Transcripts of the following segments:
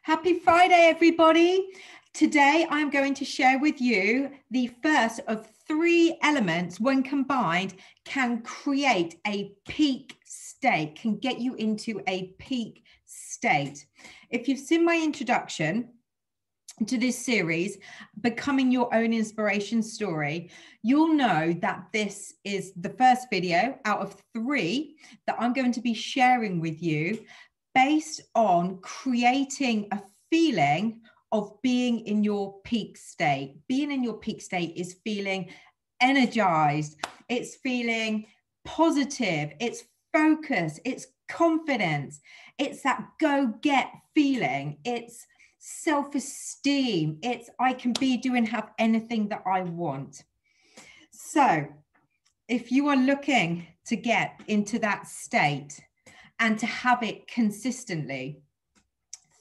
Happy Friday, everybody. Today, I'm going to share with you the first of 3 elements, when combined, can create a peak state, can get you into a peak state. If you've seen my introduction to this series, Becoming Your Own Inspiration Story, you'll know that this is the first video out of 3 that I'm going to be sharing with you, based on creating a feeling of being in your peak state. Being in your peak state is feeling energized, it's feeling positive, it's focus, it's confidence, it's that go-get feeling, it's self-esteem, it's I can be, do, and have anything that I want. So if you are looking to get into that state and to have it consistently,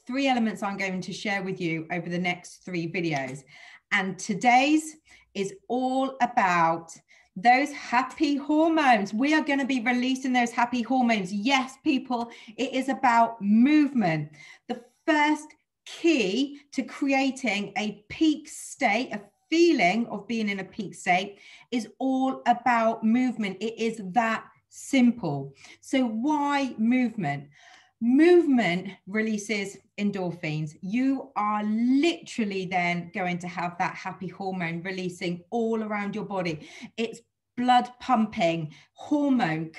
3 elements I'm going to share with you over the next 3 videos. And today's is all about those happy hormones. We are going to be releasing those happy hormones. Yes, people, it is about movement. The first key to creating a peak state, a feeling of being in a peak state, is all about movement. It is that simple. So why movement? Movement releases endorphins. You are literally then going to have that happy hormone releasing all around your body. It's blood pumping hormone,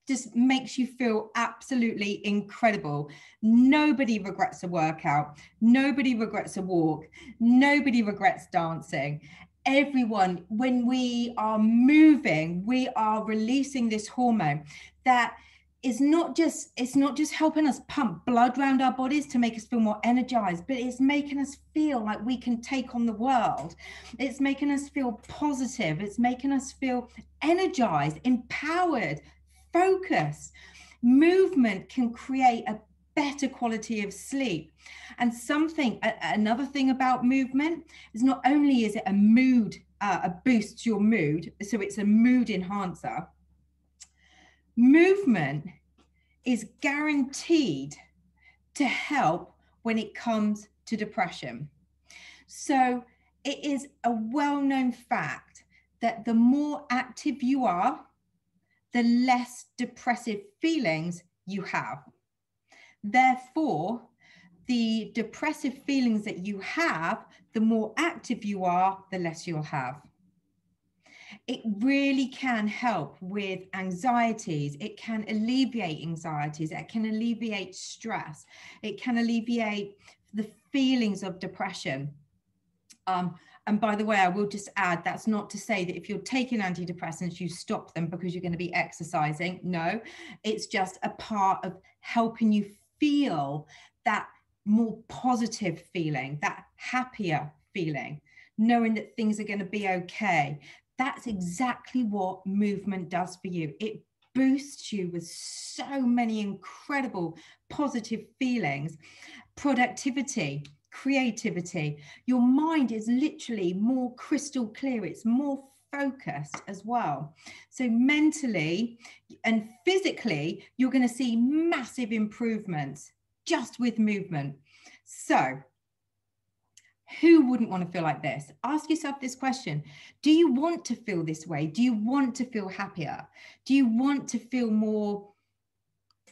just makes you feel absolutely incredible. Nobody regrets a workout. Nobody regrets a walk. Nobody regrets dancing. Everyone, when we are moving, we are releasing this hormone that is it's not just helping us pump blood around our bodies to make us feel more energized, but it's making us feel like we can take on the world. It's making us feel positive. It's making us feel energized, empowered, focused. Movement can create a better quality of sleep. And another thing about movement is, not only is it a mood, a boost to your mood, so it's a mood enhancer, movement is guaranteed to help when it comes to depression. So it is a well-known fact that the more active you are, the less depressive feelings you have. Therefore, the depressive feelings that you have, the more active you are, the less you'll have. It really can help with anxieties. It can alleviate anxieties. It can alleviate stress. It can alleviate the feelings of depression. And by the way, I will just add, that's not to say that if you're taking antidepressants, you stop them because you're going to be exercising. No, it's just a part of helping you feel that more positive feeling, that happier feeling, knowing that things are going to be okay. That's exactly what movement does for you. It boosts you with so many incredible positive feelings, productivity, creativity. Your mind is literally more crystal clear. It's more focused as well. So mentally and physically, you're going to see massive improvements just with movement. So who wouldn't want to feel like this? Ask yourself this question. Do you want to feel this way? Do you want to feel happier? Do you want to feel more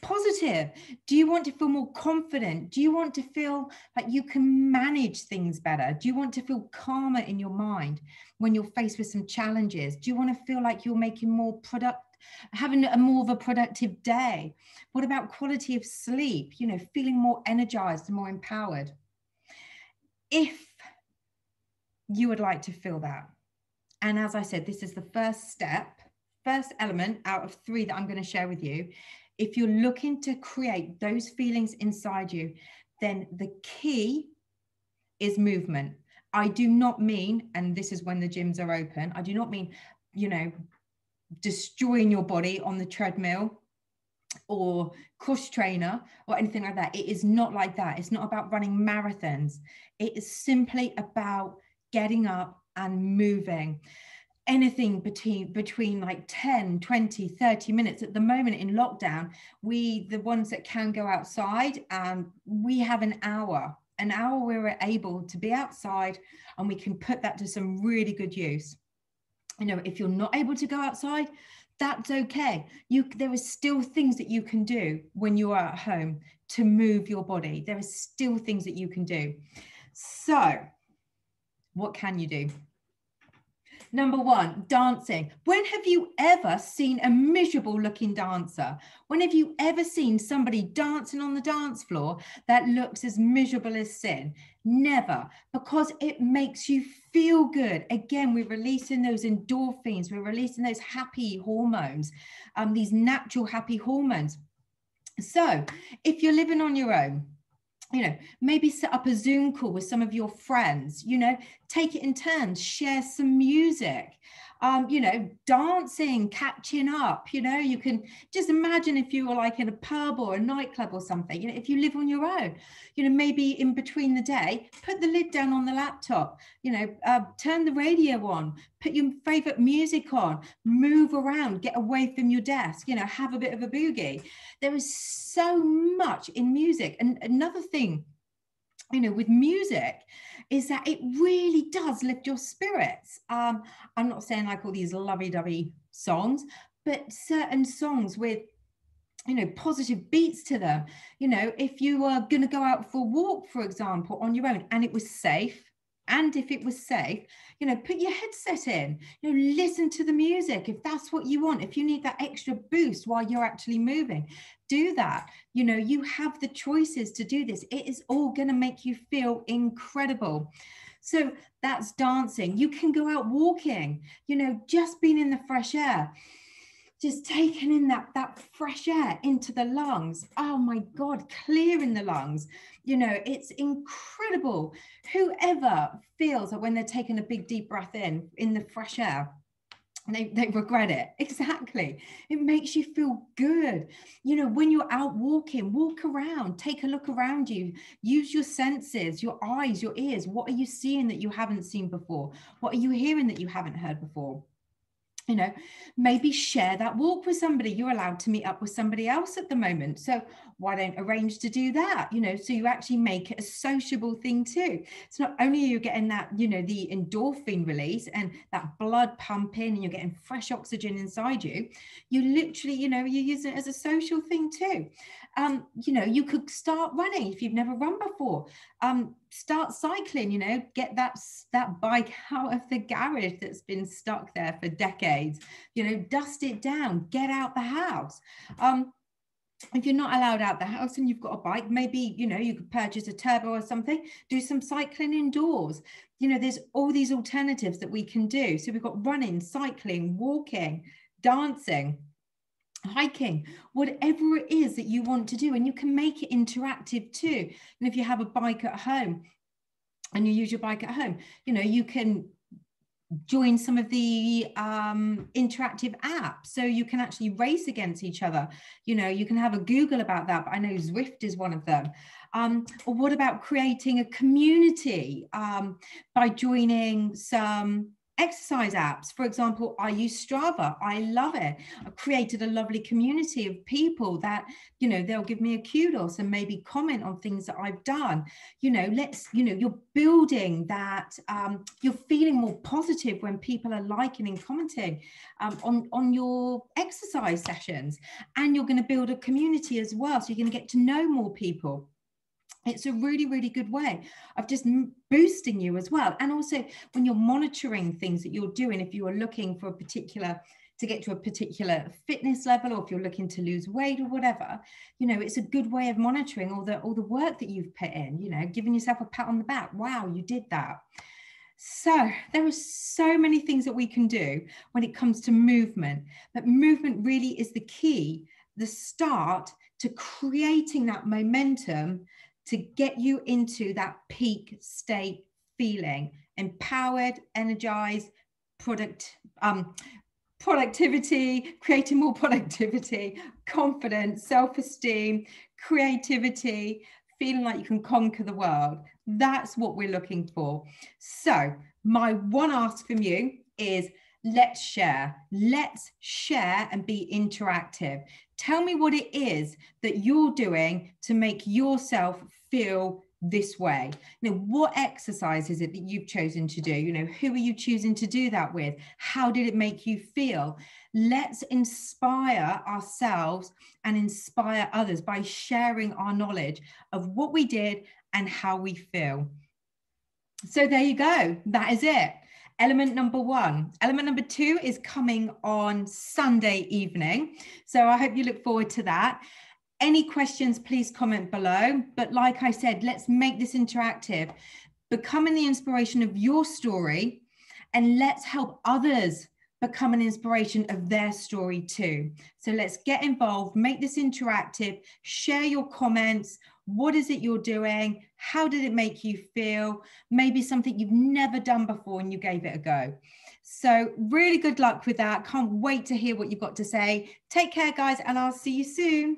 positive? Do you want to feel more confident? Do you want to feel like you can manage things better? Do you want to feel calmer in your mind when you're faced with some challenges? Do you want to feel like you're making having a more of a productive day? What about quality of sleep? You know, feeling more energized and more empowered. If you would like to feel that, and as I said, this is the first element out of 3 that I'm going to share with you. If you're looking to create those feelings inside you, then the key is movement. I do not mean, and this is when the gyms are open, I do not mean, you know, destroying your body on the treadmill or cross trainer or anything like that. It is not like that. It's not about running marathons. It is simply about getting up and moving. anything between like 10, 20, 30 minutes. At the moment in lockdown, the ones that can go outside, we have an hour where we're able to be outside, and we can put that to some really good use. You know, if you're not able to go outside, that's okay. There are still things that you can do when you are at home to move your body. There are still things that you can do. So what can you do? Number one, dancing. When have you ever seen a miserable looking dancer? When have you ever seen somebody dancing on the dance floor that looks as miserable as sin? Never, because it makes you feel good. Again, we're releasing those endorphins, we're releasing those happy hormones, these natural happy hormones. So if you're living on your own, you know, maybe set up a Zoom call with some of your friends, you know, take it in turns, share some music, you know, dancing, catching up. You know, you can just imagine if you were like in a pub or a nightclub or something, you know, if you live on your own, you know, maybe in between the day, put the lid down on the laptop, you know, turn the radio on, put your favorite music on, move around, get away from your desk, you know, have a bit of a boogie. There is so much in music. And another thing, you know, with music is that it really does lift your spirits. I'm not saying like all these lovey-dovey songs, but certain songs with, you know, positive beats to them. You know, if you are going to go out for a walk, for example, on your own, and it was safe, and if it was safe, you know, put your headset in, you know, listen to the music. If that's what you want, if you need that extra boost while you're actually moving, do that. You know, you have the choices to do this. It is all going to make you feel incredible. So that's dancing. You can go out walking, you know, just being in the fresh air, just taking in that fresh air into the lungs. Oh my God, clearing the lungs. You know, it's incredible. Whoever feels that when they're taking a big deep breath in the fresh air, they regret it. Exactly. It makes you feel good. You know, when you're out walking, walk around, take a look around you, use your senses, your eyes, your ears. What are you seeing that you haven't seen before? What are you hearing that you haven't heard before? You know, maybe share that walk with somebody. You're allowed to meet up with somebody else at the moment. So why don't arrange to do that? You know, so you actually make it a sociable thing too. It's not only are you getting that, you know, the endorphin release and that blood pumping and you're getting fresh oxygen inside you, you literally, you know, you use it as a social thing too. You know, you could start running if you've never run before. Start cycling, you know, get that bike out of the garage that's been stuck there for decades, you know, dust it down, get out the house. If you're not allowed out the house and you've got a bike, maybe, you know, you could purchase a turbo or something, do some cycling indoors. You know, there's all these alternatives that we can do. So we've got running, cycling, walking, dancing, hiking, whatever it is that you want to do, and you can make it interactive too. And if you have a bike at home and you use your bike at home, you know, you can join some of the interactive apps, so you can actually race against each other. You know, you can have a Google about that, but I know Zwift is one of them. Or what about creating a community by joining some exercise apps? For example, I use Strava. I love it. I've created a lovely community of people that, you know, they'll give me a kudos and maybe comment on things that I've done. You know, you're building that, you're feeling more positive when people are liking and commenting on your exercise sessions, and you're going to build a community as well. So you're going to get to know more people. It's a really, really good way of just boosting you as well. And also when you're monitoring things that you're doing, if you are looking for to get to a particular fitness level, or if you're looking to lose weight or whatever, you know, it's a good way of monitoring all the work that you've put in, you know, giving yourself a pat on the back. Wow, you did that. So there are so many things that we can do when it comes to movement, but movement really is the key, the start to creating that momentum to get you into that peak state feeling, empowered, energized, productivity, creating more productivity, confidence, self-esteem, creativity, feeling like you can conquer the world. That's what we're looking for. So my one ask from you is, let's share and be interactive. Tell me what it is that you're doing to make yourself feel this way. What exercise is it that you've chosen to do? Who are you choosing to do that with? How did it make you feel? Let's inspire ourselves and inspire others by sharing our knowledge of what we did and how we feel. So there you go. That is it. Element number 1. Element number 2 is coming on Sunday evening. So I hope you look forward to that. Any questions, please comment below. But like I said, let's make this interactive. Becoming the inspiration of your story, and let's help others become an inspiration of their story too. So let's get involved, make this interactive, share your comments. What is it you're doing? How did it make you feel? Maybe something you've never done before and you gave it a go. So really good luck with that. Can't wait to hear what you've got to say. Take care, guys, and I'll see you soon.